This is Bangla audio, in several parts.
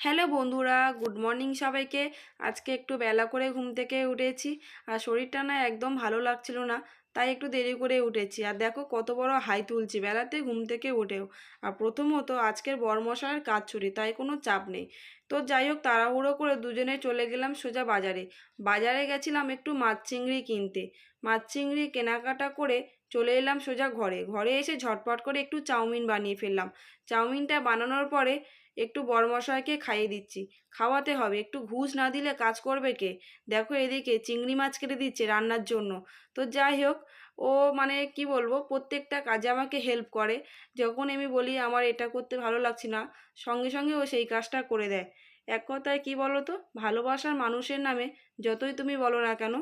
হ্যালো বন্ধুরা, গুড মর্নিং সবাইকে। আজকে একটু বেলা করে ঘুম থেকে উঠেছি আর শরীরটা না একদম ভালো লাগছিল না, তাই একটু দেরি করে উঠেছি। আর দেখো কত বড় হাই তুলছি বেলাতে ঘুম থেকে উঠেও। আর প্রথমত আজকের বরমশাইয়ের কাজ ছুটি, তাই কোনো চাপ নেই। তো যাই হোক, তাড়াহুড়ো করে দুজনে চলে গেলাম সোজা বাজারে। বাজারে গেছিলাম একটু মাছ চিংড়ি কিনতে। মাছ চিংড়ি কেনাকাটা করে চলে এলাম সোজা ঘরে। ঘরে এসে ঝটপট করে একটু চাউমিন বানিয়ে ফেললাম। চাউমিনটা বানানোর পরে একটু বড়মশাইকে খাইয়ে দিচ্ছি। খাওয়াতে হবে, একটু ঘুষ না দিলে কাজ করবে কে? দেখো এদিকে চিংড়ি মাছ কেটে দিচ্ছে রান্নার জন্য। তো যাই হোক, ও মানে কি বলবো, প্রত্যেকটা কাজে আমাকে হেল্প করে। যখন আমি বলি আমার এটা করতে ভালো লাগছে না, সঙ্গে সঙ্গে ও সেই কাজটা করে দেয়। এক কথায় কি বলো তো, ভালোবাসার মানুষের নামে যতই তুমি বলো না কেন,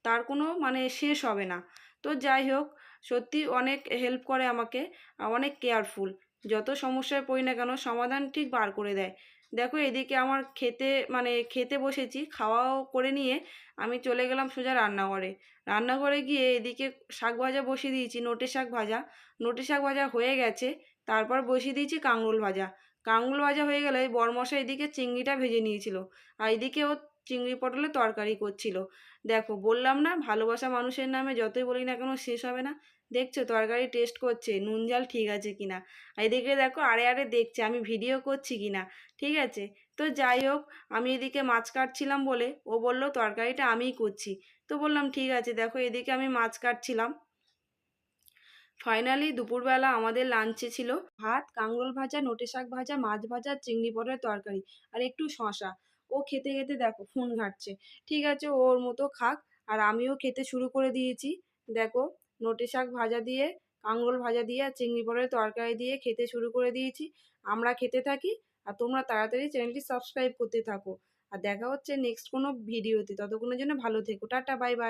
তার কোনো মানে শেষ হবে না। তো যাই হোক, সত্যি অনেক হেল্প করে আমাকে, আর অনেক কেয়ারফুল। যত সমস্যায় পড়ি না কেন সমাধান ঠিক বার করে দেয়। দেখো এদিকে আমার খেতে মানে খেতে বসেছি, খাওয়াও করে নিয়ে আমি চলে গেলাম সোজা রান্নাঘরে। রান্নাঘরে গিয়ে এদিকে শাক ভাজা বসিয়ে দিয়েছি, নোটে শাক ভাজা। নোটে শাক ভাজা হয়ে গেছে, তারপর বসিয়ে দিয়েছি কাঙরুল ভাজা। কাঙরুল ভাজা হয়ে গেলে বরমশাই এদিকে চিংড়িটা ভেজে নিয়েছিল, আর এদিকে ও চিংড়ি পটলের তরকারি করছিল। দেখো বললাম না, ভালোবাসা মানুষের নামে যতই বলি না কেন শেষ হবে না। দেখছো তরকারি টেস্ট করছে, নুন ঝাল ঠিক আছে কিনা। এদিকে দেখো আড়ে আড়ে দেখছে আমি ভিডিও করছি কিনা। ঠিক আছে। তো যাই হোক, আমি এদিকে মাছ কাটছিলাম বলে ও বলল তরকারিটা আমিই করছি। তো বললাম ঠিক আছে। দেখো এদিকে আমি মাছ কাটছিলাম। ফাইনালি দুপুরবেলা আমাদের লাঞ্চে ছিল ভাত, কাঁকরোল ভাজা, নোটে শাক ভাজা, মাছ ভাজা, চিংড়ি পটলের তরকারি আর একটু শশা। ও খেতে খেতে দেখো ফোন ঘাঁটছে। ঠিক আছে, ওর মতো খাক। আর আমিও খেতে শুরু করে দিয়েছি। দেখো, নোটে শাক ভাজা দিয়ে, কাঁকরোল ভাজা দিয়ে আর চিংড়ি পটলের তরকারি দিয়ে খেতে শুরু করে দিয়েছি। আমরা খেতে থাকি, আর তোমরা তাড়াতাড়ি চ্যানেলটি সাবস্ক্রাইব করতে থাকো। আর দেখা হচ্ছে নেক্সট কোনো ভিডিওতে। ততক্ষণের জন্য ভালো থেকো, টাটা, বাই বাই।